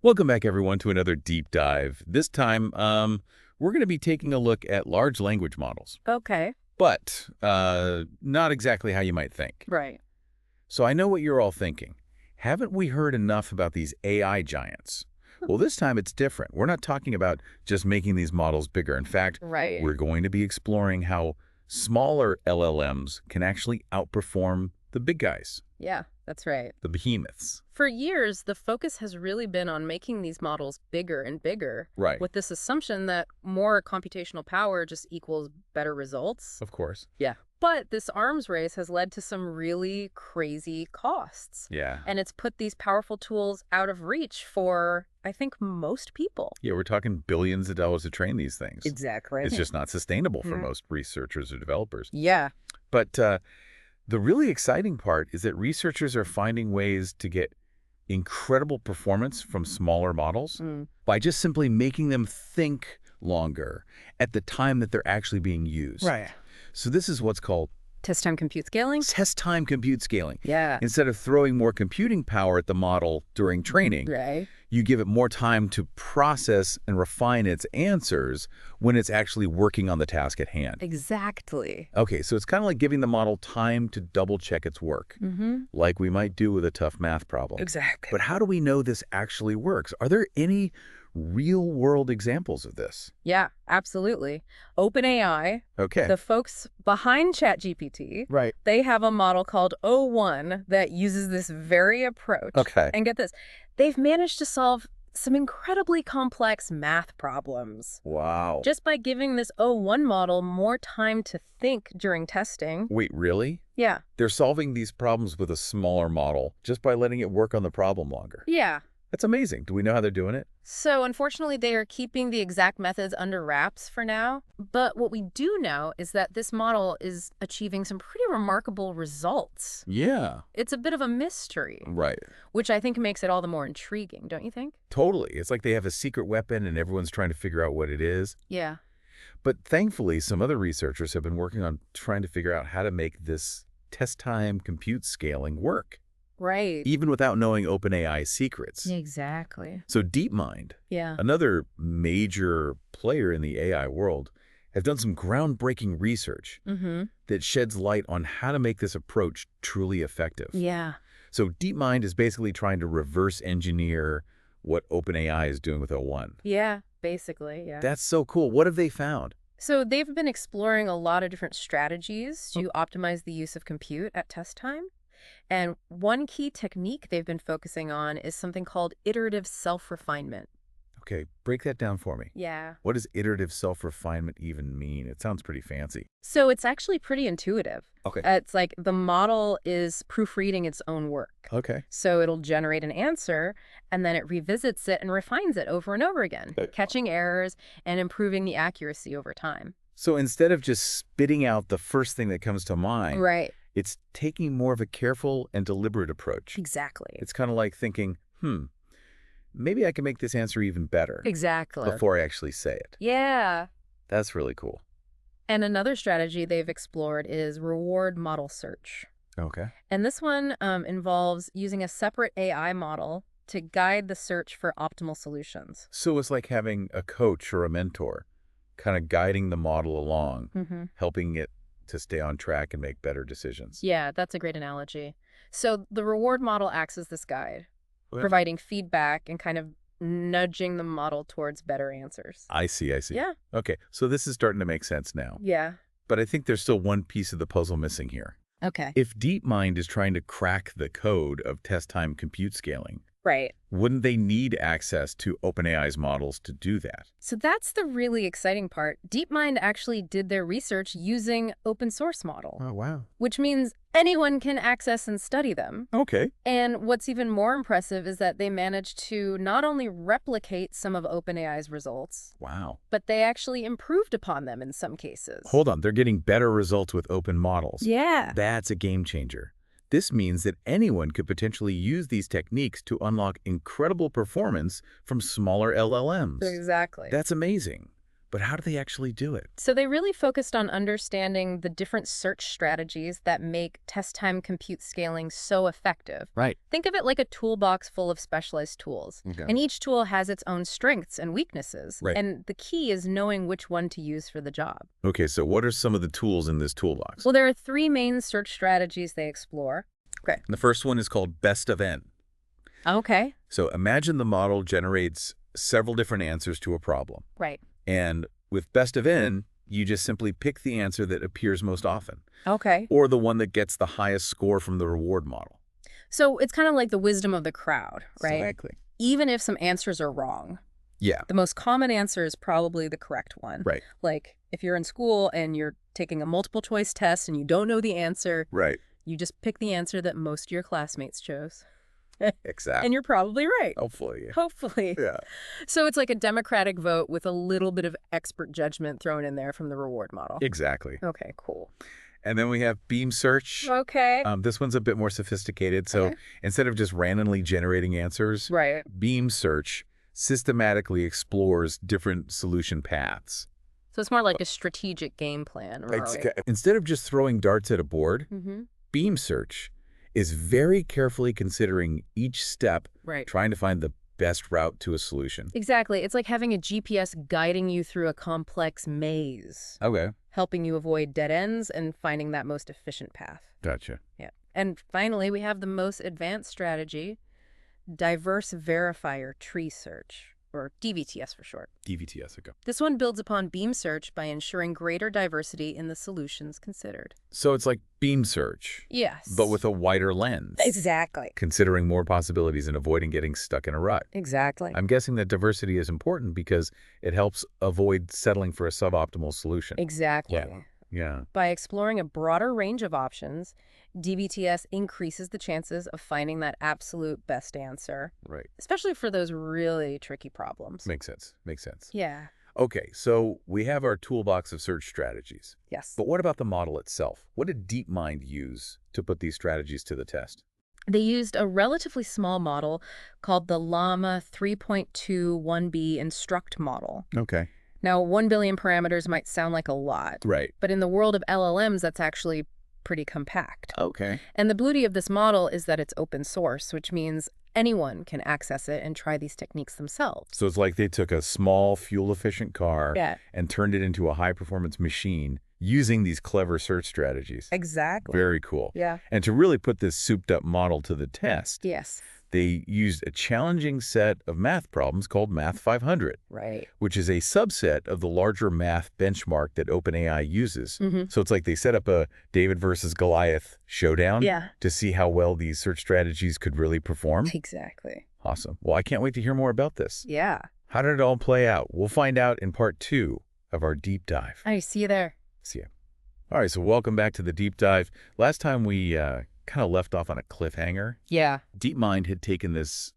Welcome back, everyone, to another deep dive. This time, we're going to be taking a look at large language models, Okay. but not exactly how you might think. Right. So I know what you're all thinking. Haven't we heard enough about these AI giants? Well, this time it's different. We're not talking about just making these models bigger. In fact, Right. we're going to be exploring how smaller LLMs can actually outperform the big guys, Yeah, that's right. the behemoths. For years, the focus has really been on making these models bigger and bigger, Right. with this assumption that more computational power just equals better results. Of course. Yeah. But this arms race has led to some really crazy costs. Yeah. And it's put these powerful tools out of reach for, I think, most people. Yeah, we're talking billions of dollars to train these things. Exactly. It's just not sustainable for most researchers or developers. Yeah. But the really exciting part is that researchers are finding ways to get incredible performance from smaller models by just simply making them think longer at the time that they're actually being used. Right. So this is what's called Test time compute scaling? test time compute scaling. Yeah. Instead of throwing more computing power at the model during training, Right. you give it more time to process and refine its answers when it's actually working on the task at hand. Exactly. Okay, so it's kind of like giving the model time to double-check its work, like we might do with a tough math problem. Exactly. But how do we know this actually works? Are there any real-world examples of this? Yeah, absolutely. OpenAI, Okay. the folks behind ChatGPT, Right. they have a model called O1 that uses this very approach. Okay. And get this, they've managed to solve some incredibly complex math problems Wow. just by giving this O1 model more time to think during testing. Wait, really? Yeah. They're solving these problems with a smaller model just by letting it work on the problem longer. Yeah. That's amazing. Do we know how they're doing it? So unfortunately, they are keeping the exact methods under wraps for now. But what we do know is that this model is achieving some pretty remarkable results. Yeah. It's a bit of a mystery, Right. which I think makes it all the more intriguing, don't you think? Totally. It's like they have a secret weapon and everyone's trying to figure out what it is. Yeah. But thankfully, some other researchers have been working on trying to figure out how to make this test time compute scaling work, Right. even without knowing OpenAI's secrets. Exactly. So DeepMind, Yeah. another major player in the AI world, has done some groundbreaking research that sheds light on how to make this approach truly effective. Yeah. So DeepMind is basically trying to reverse engineer what OpenAI is doing with O1. Yeah, basically, yeah. That's so cool. What have they found? So they've been exploring a lot of different strategies to optimize the use of compute at test time. And one key technique they've been focusing on is something called iterative self-refinement. Okay, break that down for me. Yeah. What does iterative self-refinement even mean? It sounds pretty fancy. So it's actually pretty intuitive. Okay. It's like the model is proofreading its own work. Okay. So it'll generate an answer, and then it revisits it and refines it over and over again, catching errors and improving the accuracy over time. So instead of just spitting out the first thing that comes to mind, Right. it's taking more of a careful and deliberate approach. Exactly. It's kind of like thinking, maybe I can make this answer even better Exactly. before I actually say it. Yeah. That's really cool. And another strategy they've explored is reward model search. Okay. And this one involves using a separate AI model to guide the search for optimal solutions. So it's like having a coach or a mentor kind of guiding the model along, helping it to stay on track and make better decisions. Yeah, that's a great analogy. So the reward model acts as this guide, Well, providing feedback and kind of nudging the model towards better answers. I see. Yeah. Okay, so this is starting to make sense now. Yeah. But I think there's still one piece of the puzzle missing here. Okay. If DeepMind is trying to crack the code of test time compute scaling, Right. wouldn't they need access to OpenAI's models to do that? So that's the really exciting part. DeepMind actually did their research using open source model, Oh, wow. which means anyone can access and study them. Okay. And what's even more impressive is that they managed to not only replicate some of OpenAI's results, Wow. but they actually improved upon them in some cases. Hold on, they're getting better results with open models. Yeah. That's a game changer. This means that anyone could potentially use these techniques to unlock incredible performance from smaller LLMs. Exactly. That's amazing. But how do they actually do it? So they really focused on understanding the different search strategies that make test time compute scaling so effective. Right. Think of it like a toolbox full of specialized tools. Okay. And each tool has its own strengths and weaknesses. Right. And the key is knowing which one to use for the job. Okay, so what are some of the tools in this toolbox? Well, there are three main search strategies they explore. Okay. The first one is called best of n. Okay. So imagine the model generates several different answers to a problem. Right. And with best of n, you just simply pick the answer that appears most often, Okay. or the one that gets the highest score from the reward model. So it's kind of like the wisdom of the crowd, right? Exactly. Even if some answers are wrong, Yeah. the most common answer is probably the correct one. Right. Like if you're in school and you're taking a multiple choice test and you don't know the answer, Right. you just pick the answer that most of your classmates chose. Exactly. And you're probably right. Hopefully. Hopefully. Yeah. So it's like a democratic vote with a little bit of expert judgment thrown in there from the reward model. Exactly. Okay, cool. And then we have beam search. Okay. This one's a bit more sophisticated. So Okay. instead of just randomly generating answers, Right. beam search systematically explores different solution paths. So it's more like a strategic game plan, right? Instead of just throwing darts at a board, Mm-hmm. beam search is very carefully considering each step, Right. trying to find the best route to a solution. Exactly. It's like having a GPS guiding you through a complex maze, Okay. helping you avoid dead ends and finding that most efficient path. Gotcha. Yeah. And finally, we have the most advanced strategy, diverse verifier tree search, or DVTS for short. DVTS, okay. This one builds upon beam search by ensuring greater diversity in the solutions considered. So it's like beam search, Yes. but with a wider lens. Exactly. Considering more possibilities and avoiding getting stuck in a rut. Exactly. I'm guessing that diversity is important because it helps avoid settling for a suboptimal solution. Exactly. Yeah. By exploring a broader range of options, DVTS increases the chances of finding that absolute best answer, Right. especially for those really tricky problems. Makes sense. Makes sense. Yeah. Okay, so we have our toolbox of search strategies. Yes. But what about the model itself? What did DeepMind use to put these strategies to the test? They used a relatively small model called the Llama 3.2 Instruct model. Okay. Now, 1 billion parameters might sound like a lot, Right. but in the world of LLMs, that's actually pretty compact. Okay. And the beauty of this model is that it's open source, which means anyone can access it and try these techniques themselves. So it's like they took a small, fuel-efficient car Yeah. and turned it into a high-performance machine using these clever search strategies. Exactly. Very cool. Yeah. And to really put this souped-up model to the test, Yes. they used a challenging set of math problems called Math 500, Right. which is a subset of the larger math benchmark that OpenAI uses. Mm-hmm. So it's like they set up a David versus Goliath showdown Yeah. to see how well these search strategies could really perform. Exactly. Awesome. Well, I can't wait to hear more about this. Yeah. How did it all play out? We'll find out in part 2 of our deep dive. I see you there. See ya. All right, so welcome back to the deep dive. Last time we kind of left off on a cliffhanger. Yeah. DeepMind had taken this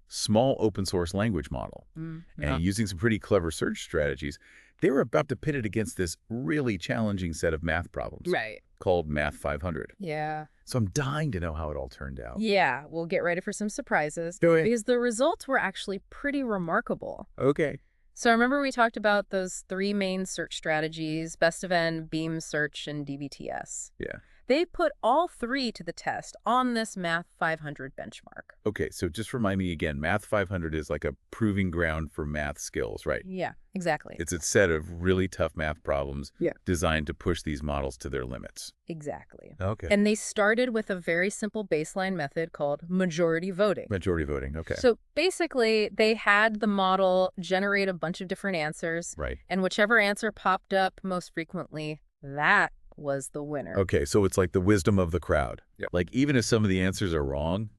small open source language model and using some pretty clever search strategies, they were about to pit it against this really challenging set of math problems Right. called Math 500. Yeah. So I'm dying to know how it all turned out. Yeah. We'll get ready for some surprises. Do it. Because the results were actually pretty remarkable. Okay. So remember we talked about those three main search strategies, best of n, beam search, and DVTS. Yeah. They put all three to the test on this Math 500 benchmark. Okay, so just remind me again, Math 500 is like a proving ground for math skills, right? Yeah, exactly. It's a set of really tough math problems Yeah. designed to push these models to their limits. Exactly. Okay. And they started with a very simple baseline method called majority voting. Majority voting, okay. So basically, they had the model generate a bunch of different answers, Right. and whichever answer popped up most frequently, that was the winner. Okay, so it's like the wisdom of the crowd. Yep. Like even if some of the answers are wrong,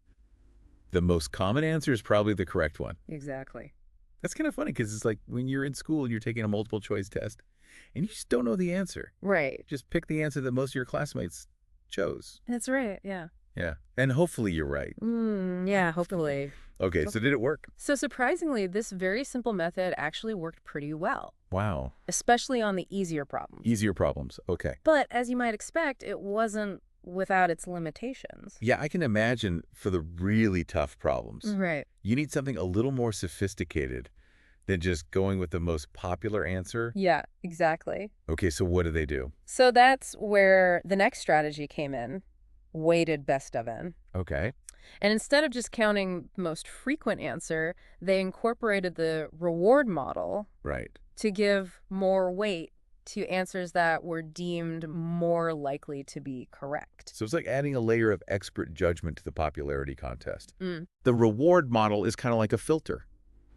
the most common answer is probably the correct one. Exactly. That's kind of funny because it's like when you're in school and you're taking a multiple choice test and you just don't know the answer. Right. Just pick the answer that most of your classmates chose. That's right, yeah. Yeah. And hopefully you're right. Yeah, hopefully. Okay, so did it work? So surprisingly, this very simple method actually worked pretty well, Wow. especially on the easier problems. Easier problems. Okay. But as you might expect, it wasn't without its limitations. Yeah, I can imagine for the really tough problems, Right. you need something a little more sophisticated than just going with the most popular answer? Yeah, exactly. Okay, so what do they do? So that's where the next strategy came in, weighted best of n. Okay, And instead of just counting most frequent answer, they incorporated the reward model right. to give more weight to answers that were deemed more likely to be correct. So it's like adding a layer of expert judgment to the popularity contest. Mm. The reward model is kind of like a filter,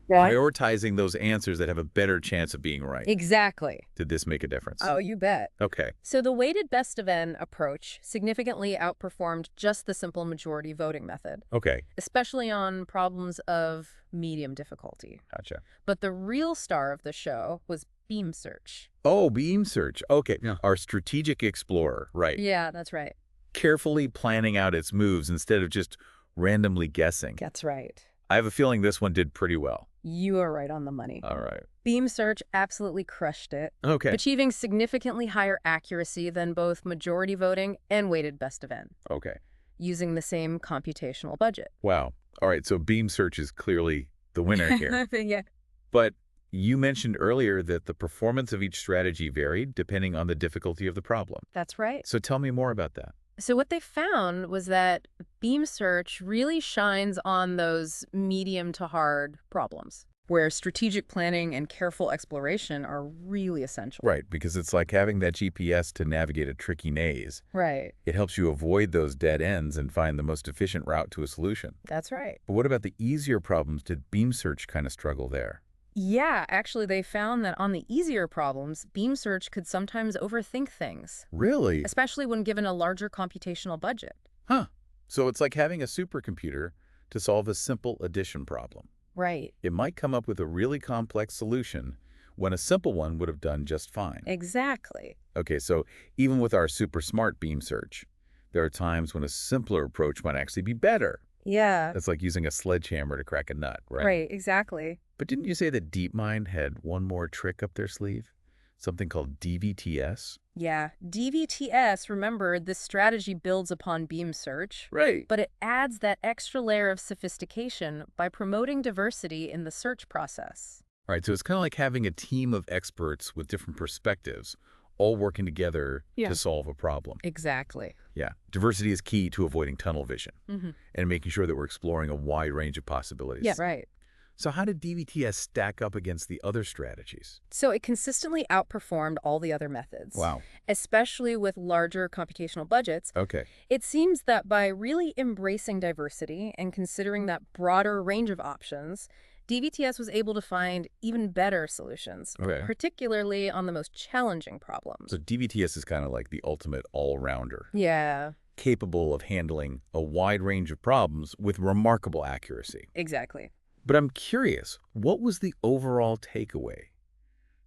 Right. prioritizing those answers that have a better chance of being right. Exactly. Did this make a difference? Oh, you bet. Okay, So the weighted best of n approach significantly outperformed just the simple majority voting method, okay, especially on problems of medium difficulty. gotcha. But the real star of the show was beam search. Oh, beam search. Okay, Yeah. our strategic explorer, right. Yeah, that's right. Carefully planning out its moves instead of just randomly guessing. That's right. I have a feeling this one did pretty well. You are right on the money. All right. Beam search absolutely crushed it, Okay. achieving significantly higher accuracy than both majority voting and weighted best of n, Okay. using the same computational budget. Wow. All right, so beam search is clearly the winner here. Yeah. But you mentioned earlier that the performance of each strategy varied depending on the difficulty of the problem. That's right. So tell me more about that. So what they found was that beam search really shines on those medium to hard problems, where strategic planning and careful exploration are really essential. Right, because it's like having that GPS to navigate a tricky maze. Right. It helps you avoid those dead ends and find the most efficient route to a solution. That's right. But what about the easier problems? Did beam search kind of struggle there? Yeah, actually, they found that on the easier problems, beam search could sometimes overthink things, Really? especially when given a larger computational budget. Huh. So it's like having a supercomputer to solve a simple addition problem. Right. It might come up with a really complex solution when a simple one would have done just fine. Exactly. Okay, so even with our super smart beam search, there are times when a simpler approach might actually be better. Yeah. That's like using a sledgehammer to crack a nut, right? Right, exactly. But didn't you say that DeepMind had one more trick up their sleeve? Something called DVTS? Yeah. DVTS, remember, this strategy builds upon beam search, Right. but it adds that extra layer of sophistication by promoting diversity in the search process. All right, so it's kind of like having a team of experts with different perspectives, all working together Yeah. to solve a problem. Exactly. Yeah, diversity is key to avoiding tunnel vision Mm-hmm. and making sure that we're exploring a wide range of possibilities. Yeah, right. So how did DVTS stack up against the other strategies? So it consistently outperformed all the other methods. Wow. Especially with larger computational budgets. Okay. It seems that by really embracing diversity and considering that broader range of options, DVTS was able to find even better solutions, Okay. particularly on the most challenging problems. So DVTS is kind of like the ultimate all-rounder, Yeah, capable of handling a wide range of problems with remarkable accuracy. exactly. But I'm curious, what was the overall takeaway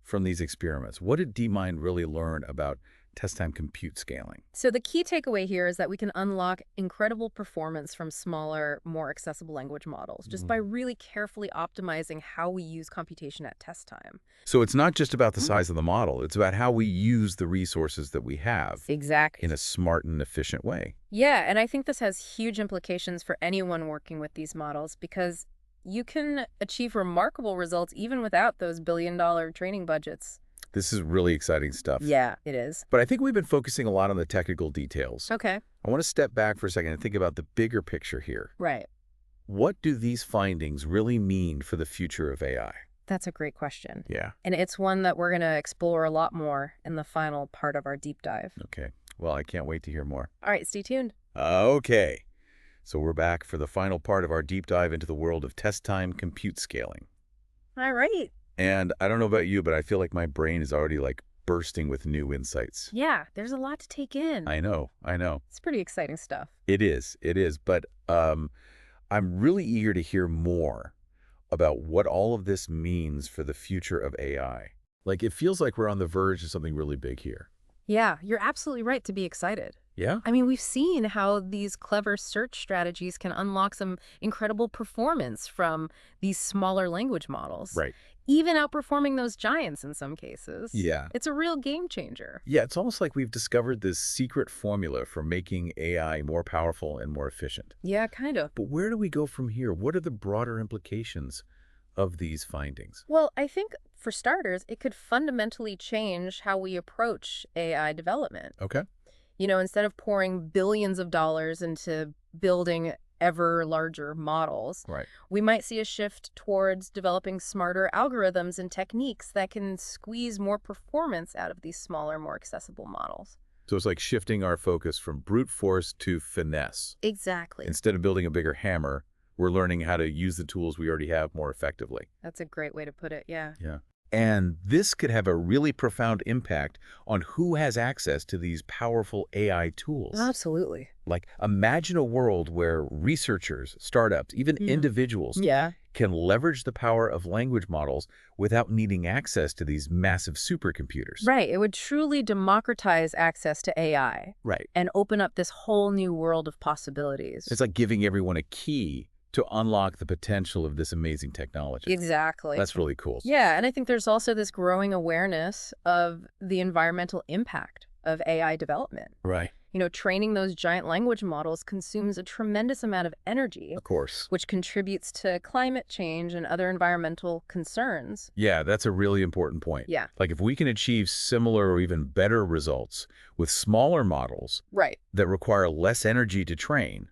from these experiments? What did DeepMind really learn about test-time compute scaling? So the key takeaway here is that we can unlock incredible performance from smaller, more accessible language models just by really carefully optimizing how we use computation at test time. So it's not just about the size of the model, it's about how we use the resources that we have Exactly. in a smart and efficient way. Yeah, and I think this has huge implications for anyone working with these models because you can achieve remarkable results even without those billion-dollar training budgets. This is really exciting stuff. Yeah, it is. But I think we've been focusing a lot on the technical details. Okay. I want to step back for a second and think about the bigger picture here. Right. What do these findings really mean for the future of AI? That's a great question. Yeah. And it's one that we're going to explore a lot more in the final part of our deep dive. Okay. Well, I can't wait to hear more. All right, stay tuned. Okay. So we're back for the final part of our deep dive into the world of test-time compute scaling. All right. And I don't know about you, but I feel like my brain is already like bursting with new insights. Yeah, there's a lot to take in. I know. It's pretty exciting stuff. It is. But I'm really eager to hear more about what all of this means for the future of AI. Like, it feels like we're on the verge of something really big here. Yeah, you're absolutely right to be excited. Yeah? I mean, we've seen how these clever search strategies can unlock some incredible performance from these smaller language models. Right. Even outperforming those giants in some cases. Yeah. It's a real game changer. Yeah, it's almost like we've discovered this secret formula for making AI more powerful and more efficient. Yeah, kind of. But where do we go from here? What are the broader implications of these findings? Well, I think for starters, it could fundamentally change how we approach AI development. Okay. Instead of pouring billions of dollars into building ever larger models, Right. we might see a shift towards developing smarter algorithms and techniques that can squeeze more performance out of these smaller, more accessible models. So it's like shifting our focus from brute force to finesse. Exactly. Instead of building a bigger hammer, we're learning how to use the tools we already have more effectively. That's a great way to put it, yeah. Yeah. And this could have a really profound impact on who has access to these powerful AI tools. Absolutely. Like, imagine a world where researchers, startups, even individuals Yeah. can leverage the power of language models without needing access to these massive supercomputers. Right. It would truly democratize access to AI Right. and open up this whole new world of possibilities. It's like giving everyone a key to unlock the potential of this amazing technology. Exactly. That's really cool. Yeah, and I think there's also this growing awareness of the environmental impact of AI development. Right. Training those giant language models consumes a tremendous amount of energy, Of course. which contributes to climate change and other environmental concerns. Yeah, that's a really important point. Yeah. Like, if we can achieve similar or even better results with smaller models Right. that require less energy to train,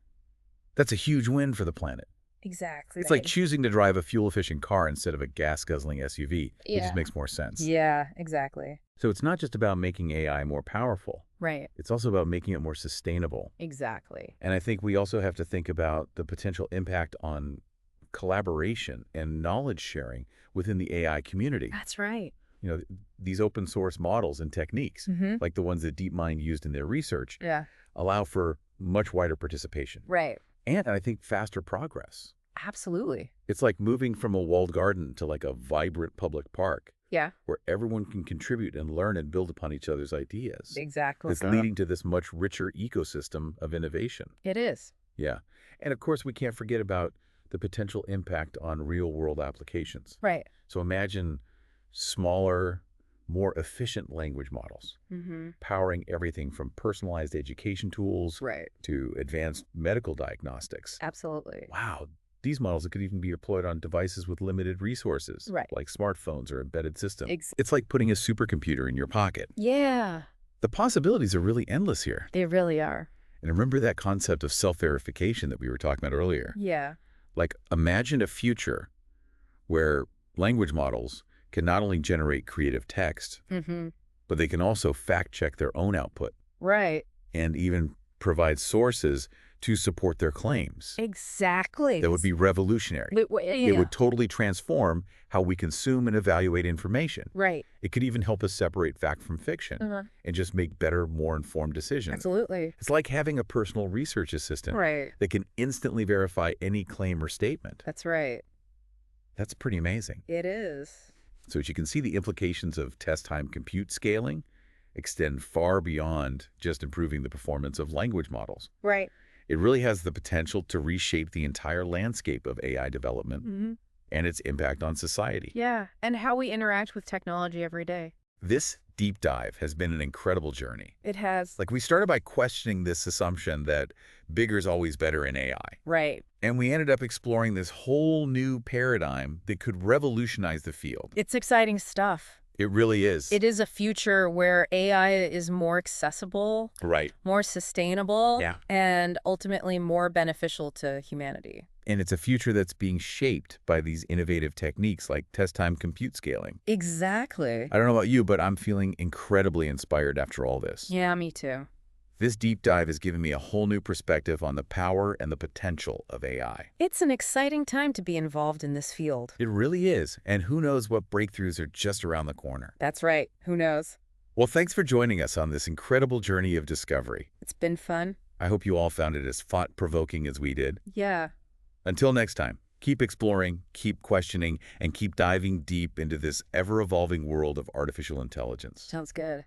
that's a huge win for the planet. Exactly. It's like choosing to drive a fuel-efficient car instead of a gas-guzzling SUV. It Yeah. just makes more sense. Yeah, exactly. So it's not just about making AI more powerful. Right. It's also about making it more sustainable. Exactly. And I think we also have to think about the potential impact on collaboration and knowledge sharing within the AI community. That's right. These open source models and techniques, like the ones that DeepMind used in their research, Yeah. allow for much wider participation. Right. And I think faster progress. Absolutely. It's like moving from a walled garden to like a vibrant public park Yeah. where everyone can contribute and learn and build upon each other's ideas. Exactly. It's leading to this much richer ecosystem of innovation. It is. Yeah. And of course, we can't forget about the potential impact on real-world applications. Right. So imagine smaller, more efficient language models, powering everything from personalized education tools Right. to advanced medical diagnostics. Absolutely. Wow. These models could even be deployed on devices with limited resources, Right. like smartphones or embedded systems. Ex- It's like putting a supercomputer in your pocket. Yeah. The possibilities are really endless here. They really are. And remember that concept of self-verification that we were talking about earlier? Yeah. Like, imagine a future where language models can not only generate creative text, but they can also fact-check their own output Right. and even provide sources to support their claims. Exactly. That would be revolutionary. It would totally transform how we consume and evaluate information. Right. It could even help us separate fact from fiction and just make better, more informed decisions. Absolutely. It's like having a personal research assistant Right. that can instantly verify any claim or statement. That's right. That's pretty amazing. It is. So as you can see, the implications of test-time compute scaling extend far beyond just improving the performance of language models. Right. It really has the potential to reshape the entire landscape of AI development and its impact on society. Yeah. And how we interact with technology every day. This deep dive has been an incredible journey. It has. Like, we started by questioning this assumption that bigger is always better in AI. Right. And we ended up exploring this whole new paradigm that could revolutionize the field. It's exciting stuff. It really is. It is a future where AI is more accessible, Right. more sustainable, Yeah. and ultimately more beneficial to humanity. And it's a future that's being shaped by these innovative techniques like test-time compute scaling. Exactly. I don't know about you, but I'm feeling incredibly inspired after all this. Yeah, me too. This deep dive has given me a whole new perspective on the power and the potential of AI. It's an exciting time to be involved in this field. It really is. And who knows what breakthroughs are just around the corner. That's right. Who knows? Well, thanks for joining us on this incredible journey of discovery. It's been fun. I hope you all found it as thought-provoking as we did. Yeah. Until next time, keep exploring, keep questioning, and keep diving deep into this ever-evolving world of artificial intelligence. Sounds good.